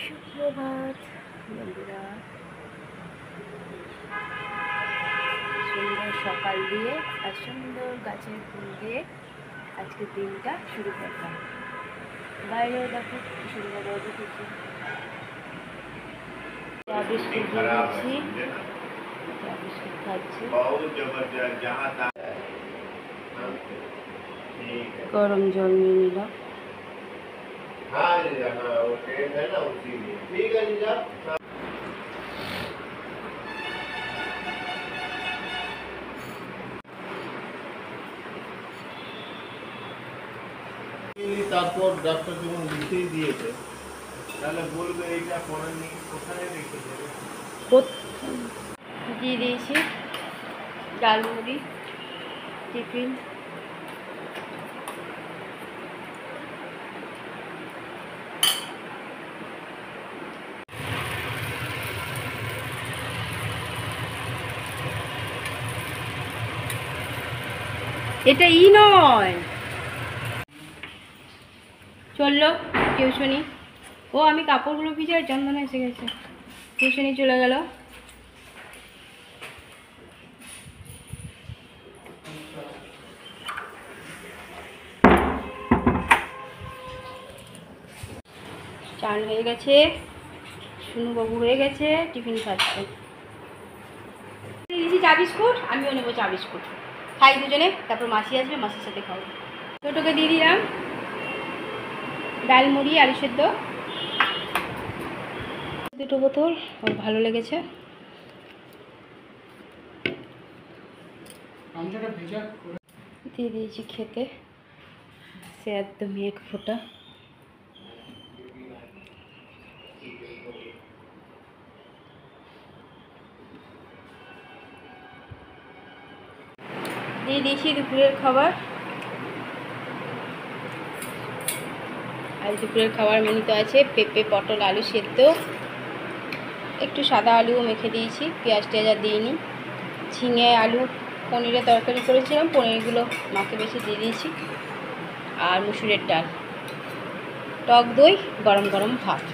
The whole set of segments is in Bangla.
সুপ্রভাত বন্ধুরা, সুন্দর সকাল দিয়ে আর সুন্দর গাছের ফুল দিয়ে আজকে দিনটা শুরু করলাম। বাইরেও দেখো কি সুন্দর রোদ উঠেছে। চা বিস্কুট দিয়েছি, চা বিস্কুট খাচ্ছি। গরম জল নিয়ে নিলাম। তারপর ডাক্তার যখন লিখেই দিয়েছে তাহলে বলবে এইটা করেননি, কোথায় রেখে দেবে। দিয়ে দিয়েছি ডালমুড়ি টিফিন। এটা নয়, চললো টিউশনি। ও আমি কাপড়গুলো ভিজাই, চন্দনা এসে গেছে। টিউশনি চলে গেল। চান হয়ে গেছে, শুনুবাবু হয়ে গেছে, টিফিন খাচ্ছে। দিয়েছি চা বিস্কুট, আমিও নেবো চা বিস্কুট। খাই দুজনে, তারপর মাসি আসবে, মাসির সাথে খাবো। ছোটোকে দিয়ে দিলাম ডাল মুড়ি আলু সেদ্ধ, দুটো বোতল, ওর ভালো লেগেছে। দিয়ে দিয়েছি খেতে, সে একদমই এক ফোঁটা। দিয়ে দিয়েছি দুপুরের খাবার। আজ দুপুরের খাবার মেনুতে আছে পেঁপে পটল আলু সেদ্ধ, একটু সাদা আলুও মেখে দিয়েছি, পেঁয়াজ টেয়াজ আর দিইনি। ঝিঙে আলু পনিরের তরকারি করেছিলাম, পনিরগুলো মাকে বেশি দিয়ে দিয়েছি। আর মুসুরের ডাল, টক দই, গরম গরম ভাত।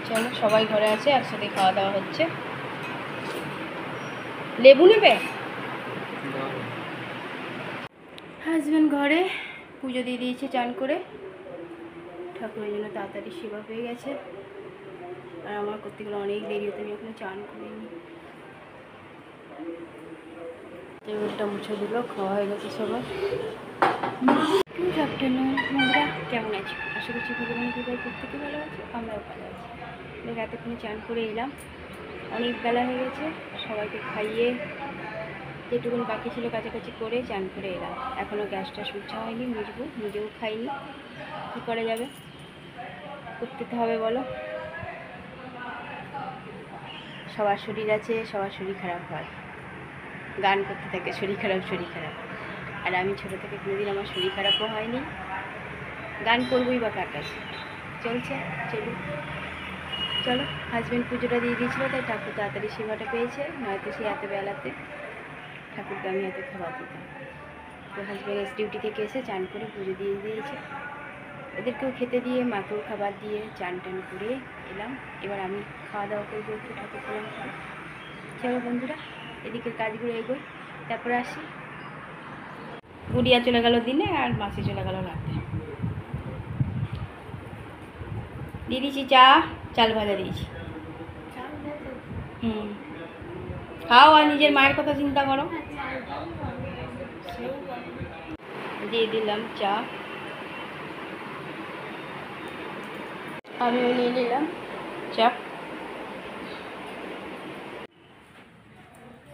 চলো, সবাই ঘরে আছে, একসাথে খাওয়া দাওয়া হচ্ছে। লেবু নেবে? হাজব্যান্ড ঘরে, পুজো দিয়ে দিয়েছে চান করে। ঠাকুরের জন্য তাড়াতাড়ি সেবা হয়ে গেছে, আর আমার করতে গেলে অনেক দেরি হতে, আমি এখনো চান করিনি। টেবিলটা মুছে দিল, খাওয়া হয়ে গেছে সবার। গুড আফটারনুন বন্ধুরা, কেমন আছো? আশা করছি ভগবানের কৃপায় প্রত্যেকে ভালো আছে, আমরাও ভালো আছি। দেখ এতক্ষণে চান করে এলাম, অনেক বেলা হয়ে গেছে। সবাইকে খাইয়ে যেটুকুন বাকি ছিল কাছাকাছি করে চান করে এলাম। এখনও গ্যাসটা মুছা হয়নি, মুছবো, নিজেও খাইনি। কী করা যাবে, করতে তো হবে বলো। সবার শরীর আছে, সবার শরীর খারাপ হয়, গান করতে থাকে শরীর খারাপ শরীর খারাপ। আর আমি ছোটো থেকে কোনোদিন আমার শরীর খারাপও হয়নি, গান করবোই বা কার কাছে। চলছে, চলুন। চলো, হাজব্যান্ড পুজোটা দিয়ে দিয়েছিলো, তাই ঠাকুর তাড়াতাড়ি সেবাটা পেয়েছে, নয়তো সে এত বেলাতে ঠাকুরকে আমি এত খাবার দিতাম। তো হাজব্যান্ড ডিউটি থেকে এসে চান করে পুজো দিয়ে দিয়েছে, এদেরকেও খেতে দিয়ে মাকেও খাবার দিয়ে চান টান করে এলাম। এবার আমি খাওয়া দাওয়া করবো, একটু ঠাকুর প্রণাম করে। চলো বন্ধুরা, এদিকের কাজগুলো এগোই, তারপরে আসি। গুড়িয়া চলে গেল দিনে, আর মাসি চলে গেল রাতে। দিয়ে দিয়েছি চা, চাল ভাজা দিয়েছি। খাও, আর নিজের মায়ের কথা চিন্তা করো। দিয়ে দিলাম চা, আমিও নিয়ে নিলাম চা।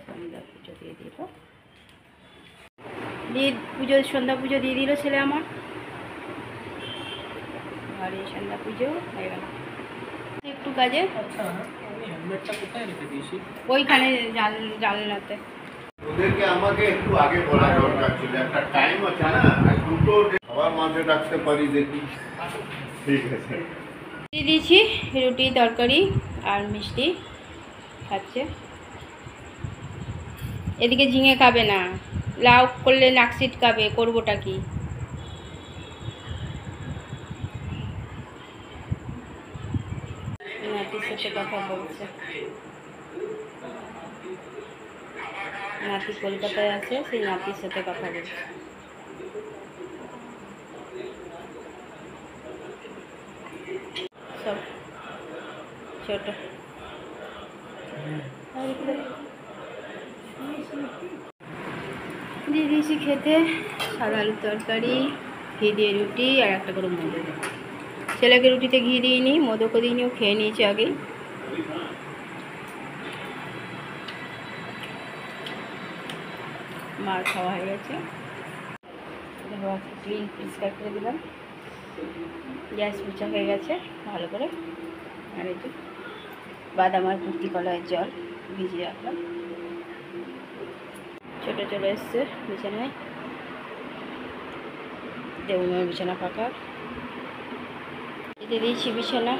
সন্ধ্যা পুজো দিয়ে দিল, সন্ধ্যা পুজো দিয়ে দিল ছেলে আমার। ঘরে সন্ধ্যা পুজো হয়ে গেল। একটু কাজে ওইখানে জানলাতে। ওদেরকে আমাকে একটু আগে বলা দরকার ছিল, একটা টাইম আছে না, দুটো আবার মাঝে ডাকতে পারি, দেখি। ঠিক আছে, দিয়ে দিয়েছি রুটি তরকারি আর মিষ্টি খাচ্ছে। এদিকে ঝিঙে খাবে না, লাউ করলে নাকশিট খাবে, করবোটা কি। সাথে কথা বলছে। নাতি কলকাতায় আছে, সেই নাতির সাথে কথা বলছে। সব ছোট দিয়ে দিয়েছি খেতে, সাদা আলুর তরকারি, ঘি দিয়ে রুটি আর একটা করে মোদক। ছেলেকে রুটিতে ঘি দিইনি, মোদকও দিইনি, ও খেয়ে নিয়েছে আগেই। মার খাওয়া হয়ে গেছে। ক্লিন পরিষ্কার করে দিলাম, গ্যাস মোছা হয়ে গেছে ভালো করে। আর এই যে বাদাম আর কুর্তি কলাইয়ের জল ভিজিয়ে রাখলাম। ছোটো চলে এসছে বিছানায়, দেবুমের বিছানা ফাঁকা, এতে দিয়েছি বিছানা,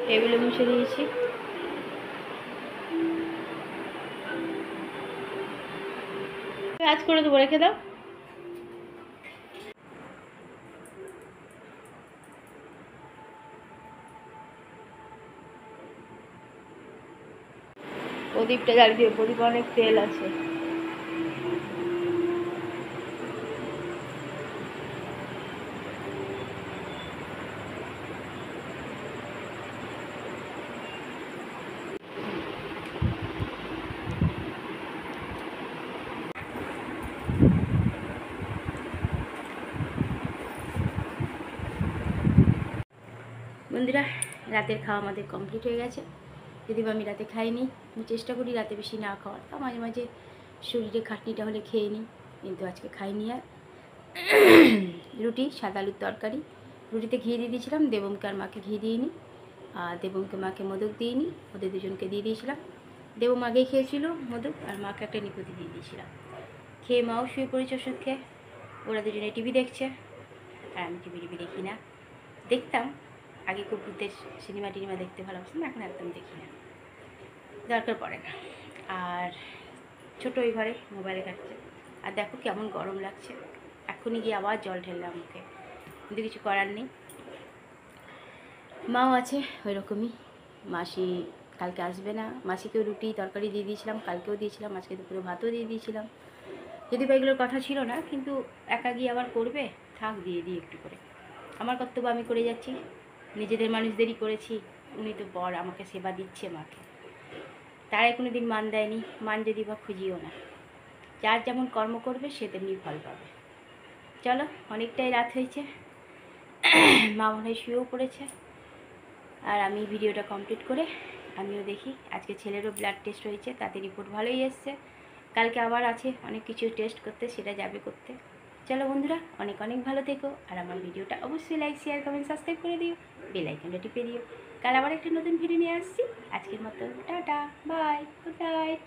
টেবিলে মুছে দিয়েছি। কাজ করে দেবো, রেখে দাও। প্রদীপটা জ্বালিয়ে দিও, প্রদীপে অনেক তেল আছে। বন্ধুরা, রাতের খাওয়া আমাদের কমপ্লিট হয়ে গেছে। যদিও আমি রাতে খাইনি, আমি চেষ্টা করি রাতে বেশি না খাওয়ার, তা মাঝে মাঝে শরীরে খাটনিটা হলে খেয়ে নিই, কিন্তু আজকে খাইনি। আর রুটি, সাদা আলুর তরকারি, রুটিতে ঘি দিয়ে দিয়েছিলাম, দেবমকে আর মাকে ঘি দিইনি, আর দেবমকে মাকে মোদক দিইনি, ওদের দুজনকে দিয়ে দিয়েছিলাম। দেবম আগেই খেয়েছিল মোদক, আর মাকে একটা নিকুতি দিয়ে দিয়েছিলাম। খেয়ে মাও শুয়ে পড়েছে ওষুধ খেয়ে। ওরা দুজনে টিভি দেখছে, আর আমি টিভি দেখি না। দেখতাম আগে, খুব ভূতের সিনেমা টিনেমা দেখতে ভালোবাসতাম, এখন একদম দেখি না, দরকার পড়ে না। আর ছোটো ওই ঘরে মোবাইলে কাটছে। আর দেখো কেমন গরম লাগছে, এখনই গিয়ে আবার জল ঢেললাম মুখে, কিন্তু কিছু করার নেই। মাও আছে ওই রকমই, মাসি কালকে আসবে না, মাসিকেও রুটি তরকারি দিয়ে দিয়েছিলাম, কালকেও দিয়েছিলাম, আজকে দুপুরে ভাতও দিয়ে দিয়েছিলাম। যদি বা এগুলোর কথা ছিল না, কিন্তু একা গিয়ে আবার করবে, থাক দিয়ে দিই একটু করে। আমার কর্তব্য আমি করে যাচ্ছি, নিজেদের মানুষদেরই করেছি, উনি তো বর, আমাকে সেবা দিচ্ছে মাকে, তারাই কোনো দিন মান দেয়নি, মান যদি বা খুঁজিও না। যার যেমন কর্ম করবে সে তেমনি ফল পাবে। চলো, অনেকটাই রাত হয়েছে, মা মনে হয় শুয়েও পড়েছে, আর আমি ভিডিওটা কমপ্লিট করে আমিও দেখি। আজকে ছেলেরও ব্লাড টেস্ট হয়েছে, তাতে রিপোর্ট ভালোই এসছে। কালকে আবার আছে অনেক কিছু টেস্ট করতে, সেটা যাবে করতে। চলো বন্ধুরা, অনেক অনেক ভালো থেকো, আর আমার ভিডিওটা অবশ্যই লাইক, শেয়ার, কমেন্ট, সাবস্ক্রাইব করে দিও, বেল আইকনটা টিপে দিও। কাল আবার একটা নতুন ভিডিও নিয়ে আসছি। আজকের মতো টাটা, বাই, গুড নাইট।